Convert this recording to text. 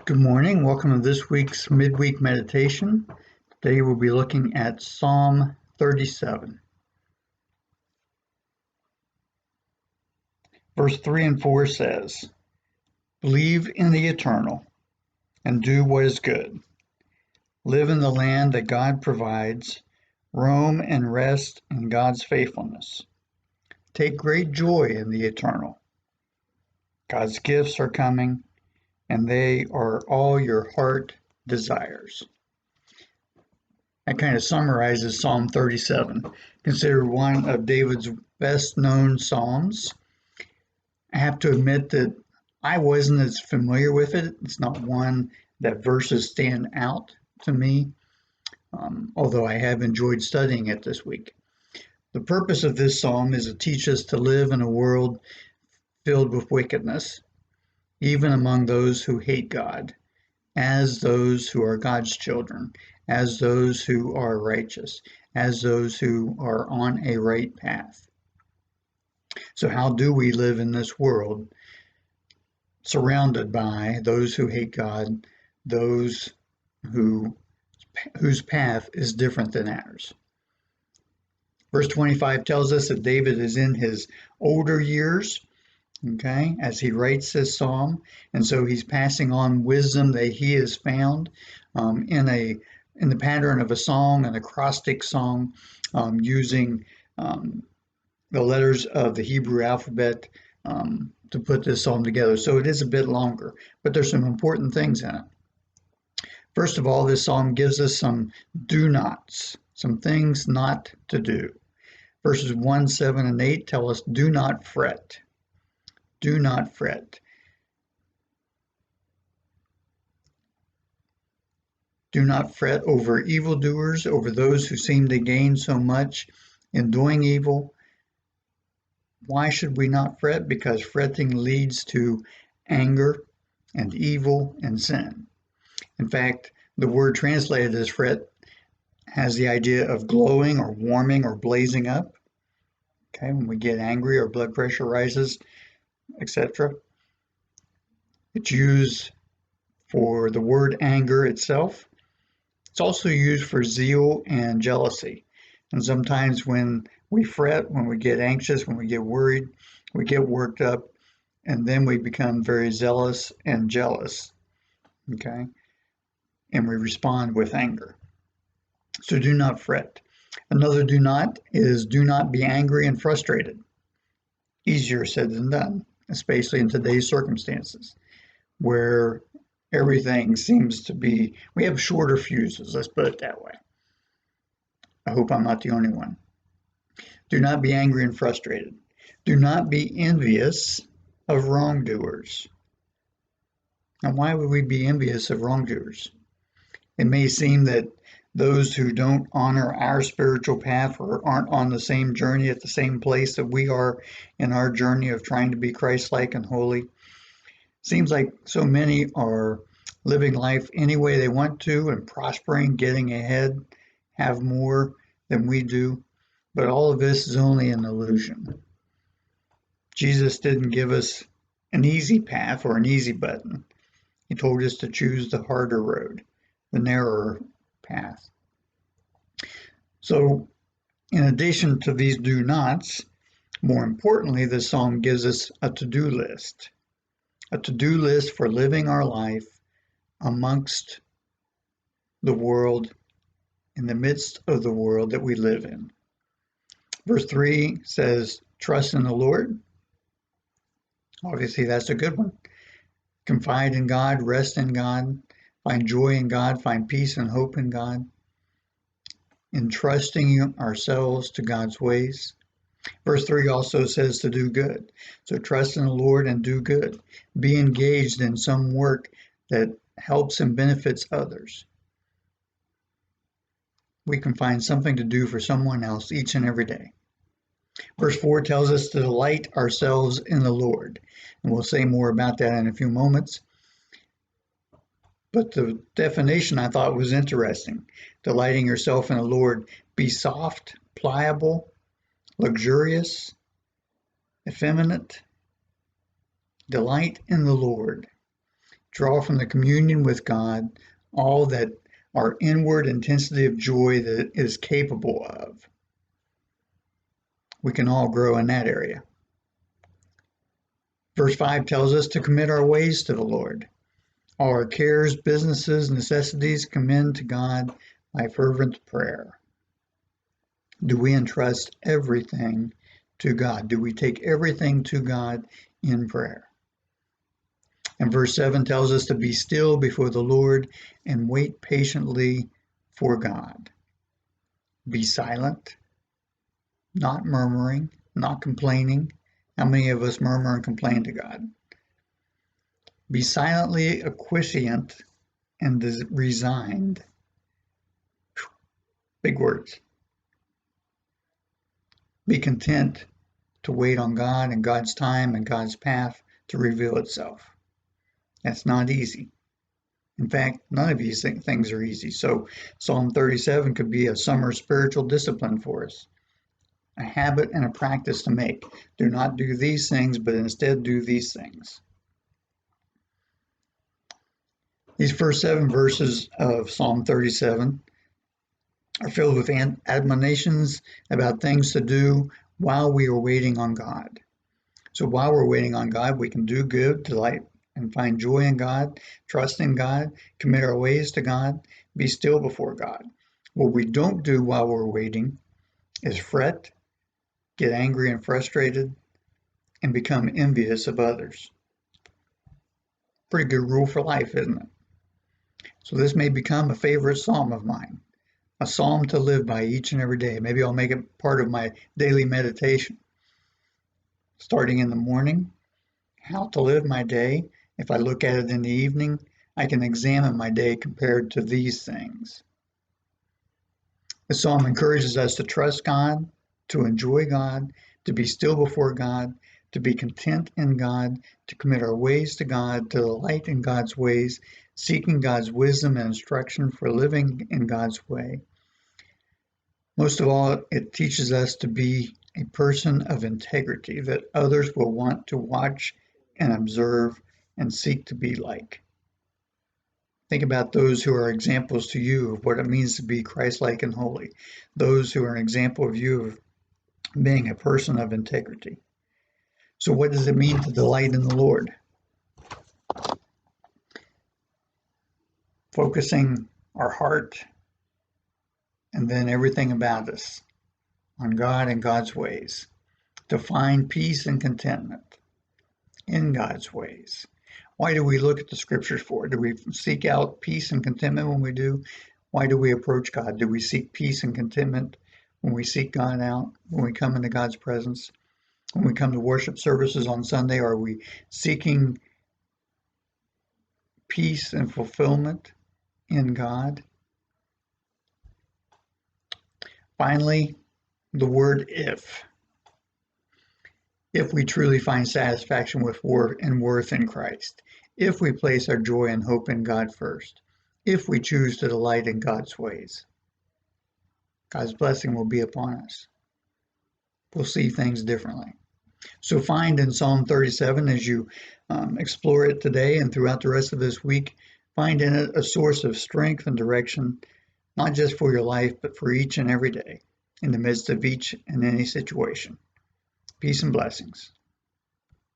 Good morning. Welcome to this week's midweek meditation. Today we'll be looking at Psalm 37. Verse 3 and 4 says, "Believe in the eternal and do what is good. Live in the land that God provides. Roam and rest in God's faithfulness. Take great joy in the eternal. God's gifts are coming, and they are all your heart desires." That kind of summarizes Psalm 37, considered one of David's best known Psalms. I have to admit that I wasn't as familiar with it. It's not one that verses stand out to me, although I have enjoyed studying it this week. The purpose of this psalm is to teach us to live in a world filled with wickedness, even among those who hate God, as those who are God's children, as those who are righteous, as those who are on a right path. So how do we live in this world surrounded by those who hate God, those whose path is different than ours? Verse 25 tells us that David is in his older years, okay, as he writes this psalm, and so he's passing on wisdom that he has found in the pattern of a song, an acrostic song, using the letters of the Hebrew alphabet to put this psalm together. So it is a bit longer, but there's some important things in it. First of all, this psalm gives us some do nots, some things not to do. Verses 1, 7, and 8 tell us, do not fret. Do not fret. Do not fret over evildoers, over those who seem to gain so much in doing evil. Why should we not fret? Because fretting leads to anger and evil and sin. In fact, the word translated as fret has the idea of glowing or warming or blazing up. Okay, when we get angry, our blood pressure rises, etc. It's used for the word anger itself. It's also used for zeal and jealousy. And sometimes when we fret, when we get anxious, when we get worried, we get worked up, and then we become very zealous and jealous, okay? And we respond with anger. So do not fret. Another do not is do not be angry and frustrated. Easier said than done, especially in today's circumstances, where everything seems to be, we have shorter fuses, let's put it that way. I hope I'm not the only one. Do not be angry and frustrated. Do not be envious of wrongdoers. Now, why would we be envious of wrongdoers? It may seem that those who don't honor our spiritual path or aren't on the same journey at the same place that we are in our journey of trying to be Christ-like and holy. Seems like so many are living life any way they want to and prospering, getting ahead, have more than we do. But all of this is only an illusion. Jesus didn't give us an easy path or an easy button. He told us to choose the harder road, the narrower path. So, in addition to these do nots, more importantly, this psalm gives us a to-do list. A to-do list for living our life amongst the world, in the midst of the world that we live in. Verse 3 says, trust in the Lord. Obviously, that's a good one. Confide in God, rest in God, find joy in God, find peace and hope in God. Entrusting ourselves to God's ways. Verse 3 also says to do good. So trust in the Lord and do good. Be engaged in some work that helps and benefits others. We can find something to do for someone else each and every day. Verse 4 tells us to delight ourselves in the Lord. And we'll say more about that in a few moments. But the definition I thought was interesting. Delighting yourself in the Lord. Be soft, pliable, luxurious, effeminate. Delight in the Lord. draw from the communion with God all that our inward intensity of joy that is capable of. We can all grow in that area. Verse 5 tells us to commit our ways to the Lord. All our cares, businesses, necessities commend to God by fervent prayer. Do we entrust everything to God? Do we take everything to God in prayer? And verse 7 tells us to be still before the Lord and wait patiently for God. Be silent, not murmuring, not complaining. How many of us murmur and complain to God? Be silently acquiescent and resigned. Big words. Be content to wait on God and God's time and God's path to reveal itself. That's not easy. In fact, none of these things are easy. So Psalm 37 could be a summer spiritual discipline for us, a habit and a practice to make. Do not do these things, but instead do these things. These first 7 verses of Psalm 37 are filled with admonitions about things to do while we are waiting on God. So while we're waiting on God, we can do good, delight, and find joy in God, trust in God, commit our ways to God, be still before God. What we don't do while we're waiting is fret, get angry and frustrated, and become envious of others. Pretty good rule for life, isn't it? So this may become a favorite psalm of mine, a psalm to live by each and every day. Maybe I'll make it part of my daily meditation. Starting in the morning, how to live my day. If I look at it in the evening, I can examine my day compared to these things. The psalm encourages us to trust God, to enjoy God, to be still before God, to be content in God, to commit our ways to God, to delight in God's ways, seeking God's wisdom and instruction for living in God's way. Most of all, it teaches us to be a person of integrity that others will want to watch and observe and seek to be like. Think about those who are examples to you of what it means to be Christ-like and holy, those who are an example of you of being a person of integrity. So what does it mean to delight in the Lord? Focusing our heart and then everything about us on God and God's ways, to find peace and contentment in God's ways. Why do we look at the scriptures for? Do we seek out peace and contentment when we do? Why do we approach God? Do we seek peace and contentment when we seek God out, when we come into God's presence? When we come to worship services on Sunday, are we seeking peace and fulfillment in God? Finally, the word if. If we truly find satisfaction with worth in Christ, if we place our joy and hope in God first, if we choose to delight in God's ways, God's blessing will be upon us. We'll see things differently. So find in Psalm 37, as you explore it today and throughout the rest of this week, find in it a source of strength and direction, not just for your life, but for each and every day, in the midst of each and any situation. Peace and blessings.